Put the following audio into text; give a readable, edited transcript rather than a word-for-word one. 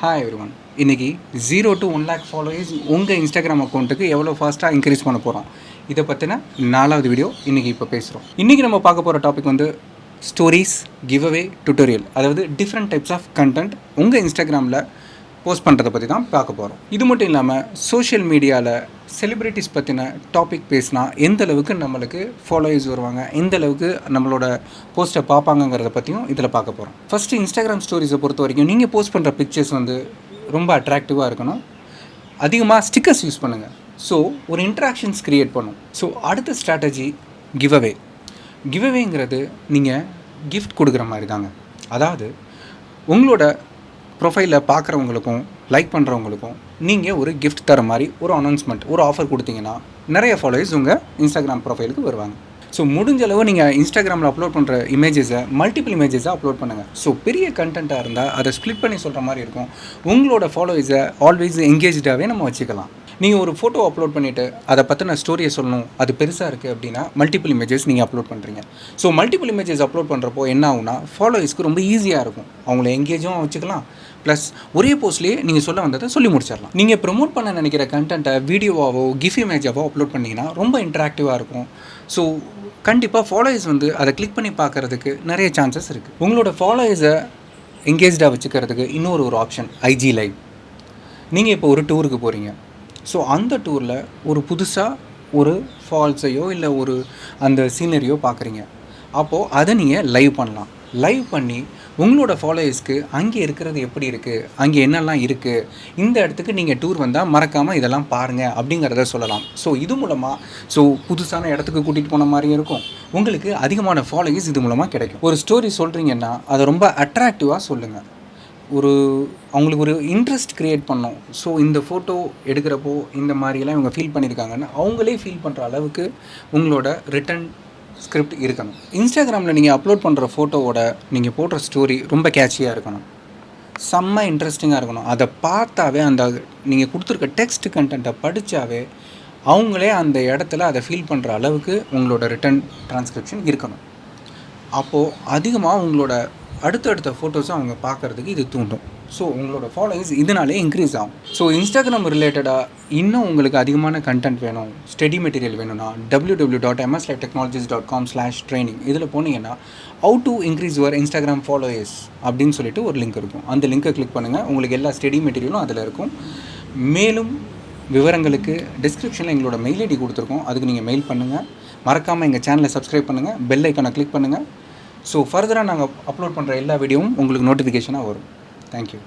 Hi everyone. இன்றைக்கி 0 to 1 lakh followers உங்கள் Instagram அக்கௌண்ட்டுக்கு எவ்வளோ ஃபாஸ்ட்டாக இன்க்ரீஸ் பண்ண போகிறோம், இதை பற்றின 4வது வீடியோ இன்றைக்கி இப்போ பேசுகிறோம். இன்றைக்கி நம்ம பார்க்க போகிற டாபிக் வந்து ஸ்டோரிஸ் கிவ்அவே டுட்டோரியல். அதாவது டிஃப்ரெண்ட் டைப்ஸ் ஆஃப் கண்டென்ட் உங்கள் இன்ஸ்டாகிராமில் போஸ்ட் பண்ணுறதை பற்றி தான் பார்க்க போகிறோம். இது மட்டும் இல்லாமல் சோஷியல் மீடியாவில் செலிப்ரிட்டிஸ் பற்றின டாபிக் பேசினா எந்த அளவுக்கு நம்மளுக்கு ஃபாலோவர்ஸ் வருவாங்க, எந்த அளவுக்கு நம்மளோட போஸ்ட்டை பார்ப்பாங்கங்கிறத பற்றியும் இதில் பார்க்க போகிறோம். ஃபஸ்ட்டு இன்ஸ்டாகிராம் ஸ்டோரிஸை பொறுத்த வரைக்கும் நீங்கள் போஸ்ட் பண்ணுற பிக்சர்ஸ் வந்து ரொம்ப அட்ராக்டிவாக இருக்கணும். அதிகமாக ஸ்டிக்கர்ஸ் யூஸ் பண்ணுங்கள். ஸோ ஒரு இன்ட்ராக்ஷன்ஸ் க்ரியேட் பண்ணும். ஸோ அடுத்த ஸ்ட்ராட்டஜி கிவ்அவே. கிவ்அவேங்கிறது நீங்கள் கிஃப்ட் கொடுக்குற மாதிரி தாங்க. அதாவது உங்களோட ப்ரொஃபைலில் பார்க்குறவங்களுக்கும் லைக் பண்ணுறவங்களுக்கும் நீங்கள் ஒரு கிஃப்ட் தர மாதிரி ஒரு அனௌன்ஸ்மெண்ட், ஒரு ஆஃபர் கொடுத்தீங்கன்னா நிறைய ஃபாலோவர்ஸ் உங்கள் இன்ஸ்டாகிராம் ப்ரொஃபைலுக்கு வருவாங்க. ஸோ முடிஞ்ச அளவு நீங்கள் இன்ஸ்டாகிராமில் அப்லோட் பண்ணுற இமேஜஸை மல்டிபிள் இமேஜஸாக அப்லோட் பண்ணுங்கள். ஸோ பெரிய கண்டென்ட்டாக இருந்தால் அதை ஸ்ப்ளிட் பண்ணி சொல்கிற மாதிரி இருக்கும். உங்களோட ஃபாலோவர்ஸை ஆல்வேஸ் என்கேஜாகவே நம்ம வச்சுக்கலாம். நீங்கள் ஒரு ஃபோட்டோ அப்லோட் பண்ணிவிட்டு அதை பற்றின ஸ்டோரியை சொல்லணும், அது பெருசாக இருக்குது அப்படின்னா மல்டிபிள் இமேஜஸ் நீங்கள் அப்லோட் பண்ணுறீங்க. ஸோ மல்டிபிள் இமேஜஸ் அப்லோட் பண்ணுறப்போ என்ன ஆகுனா ஃபாலோவர்ஸ்க்கு ரொம்ப ஈஸியாக இருக்கும். அவங்கள என்கேஜும் வச்சுக்கலாம், ப்ளஸ் ஒரே போஸ்ட்லேயே நீங்கள் சொல்ல வந்ததை சொல்லி முடிச்சிடலாம். நீங்கள் ப்ரமோட் பண்ண நினைக்கிற கண்டென்ட்டை வீடியோவாவோ கிஃப் இமேஜாவோ அப்லோட் பண்ணிங்கன்னா ரொம்ப இன்ட்ராக்டிவாக இருக்கும். ஸோ கண்டிப்பாக ஃபாலோவர்ஸ் வந்து அதை கிளிக் பண்ணி பார்க்குறதுக்கு நிறைய சான்சஸ் இருக்குது. உங்களோட ஃபாலோவர்ஸை என்கேஜாக வச்சுக்கிறதுக்கு இன்னொரு ஆப்ஷன் ஐஜி லைவ். நீங்கள் இப்போ ஒரு டூருக்கு போகிறீங்க. ஸோ அந்த டூரில் ஒரு புதுசாக ஒரு ஃபால்ஸையோ இல்லை ஒரு அந்த சீனரியோ பார்க்குறீங்க. அப்போது அதை நீங்கள் லைவ் பண்ணலாம். லைவ் பண்ணி உங்களோட ஃபாலோவர்ஸ்க்கு அங்கே இருக்கிறது எப்படி இருக்குது, அங்கே என்னெல்லாம் இருக்குது, இந்த இடத்துக்கு நீங்கள் டூர் வந்தால் மறக்காமல் இதெல்லாம் பாருங்கள் அப்படிங்கிறத சொல்லலாம். ஸோ இது மூலமாக புதுசான இடத்துக்கு கூட்டிகிட்டு போன மாதிரியும் இருக்கும், உங்களுக்கு அதிகமான ஃபாலோவர்ஸ் இது மூலமாக கிடைக்கும். ஒரு ஸ்டோரி சொல்கிறீங்கன்னா அதை ரொம்ப அட்ராக்டிவாக சொல்லுங்கள். அவங்களுக்கு ஒரு இன்ட்ரெஸ்ட் க்ரியேட் பண்ணோம். ஸோ இந்த ஃபோட்டோ எடுக்கிறப்போ இந்த மாதிரியெல்லாம் இவங்க ஃபீல் பண்ணியிருக்காங்கன்னு அவங்களே ஃபீல் பண்ணுற அளவுக்கு உங்களோட ரிட்டன் ஸ்கிரிப்ட் இருக்கணும். இன்ஸ்டாகிராமில் நீங்கள் அப்லோட் பண்ணுற ஃபோட்டோவோட நீங்கள் போடுற ஸ்டோரி ரொம்ப கேட்சியாக இருக்கணும், செம்ம இன்ட்ரெஸ்டிங்காக இருக்கணும். அதை பார்த்தாவே அந்த நீங்கள் கொடுத்துருக்க டெக்ஸ்ட் கண்டென்ட்டை படித்தாவே அவங்களே அந்த இடத்துல அதை ஃபீல் பண்ணுற அளவுக்கு உங்களோட ரிட்டன் ட்ரான்ஸ்கிரிப்ஷன் இருக்கணும். அப்போது அதிகமாக உங்களோட அடுத்தடுத்த ஃபோட்டோஸும் அவங்க பார்க்குறதுக்கு இது தூண்டும். ஸோ உங்களோட ஃபாலோவர்ஸ் இதனாலே இன்க்ரீஸ் ஆகும். ஸோ இன்ஸ்டாகிராம் ரிலேட்டடாக இன்னும் உங்களுக்கு அதிகமான கண்டென்ட் வேணும், ஸ்டடி மெட்டீரியல் வேணும்னா www.mslivetechnologies.com/training இதில் போனீங்கன்னா how to increase your Instagram followers அப்படின்னு சொல்லிட்டு ஒரு லிங்க் இருக்கும். அந்த லிங்கை கிளிக் பண்ணுங்கள். உங்களுக்கு எல்லா ஸ்டடி மெட்டீரியலும் அதில் இருக்கும். மேலும் விவரங்களுக்கு டிஸ்கிரிப்ஷனில் எங்களோட மெயில் ஐடி கொடுத்துருக்கோம், அதுக்கு நீங்கள் மெயில் பண்ணுங்கள். மறக்காமல் எங்கள் சேனலை சப்ஸ்கிரைப் பண்ணுங்கள், பெல் ஐக்கானை கிளிக் பண்ணுங்கள். ஸோ ஃபர்தராக நாங்கள் அப்லோட் பண்ணுற எல்லா வீடியோவும் உங்களுக்கு நோட்டிஃபிகேஷனாக வரும். தேங்க்யூ.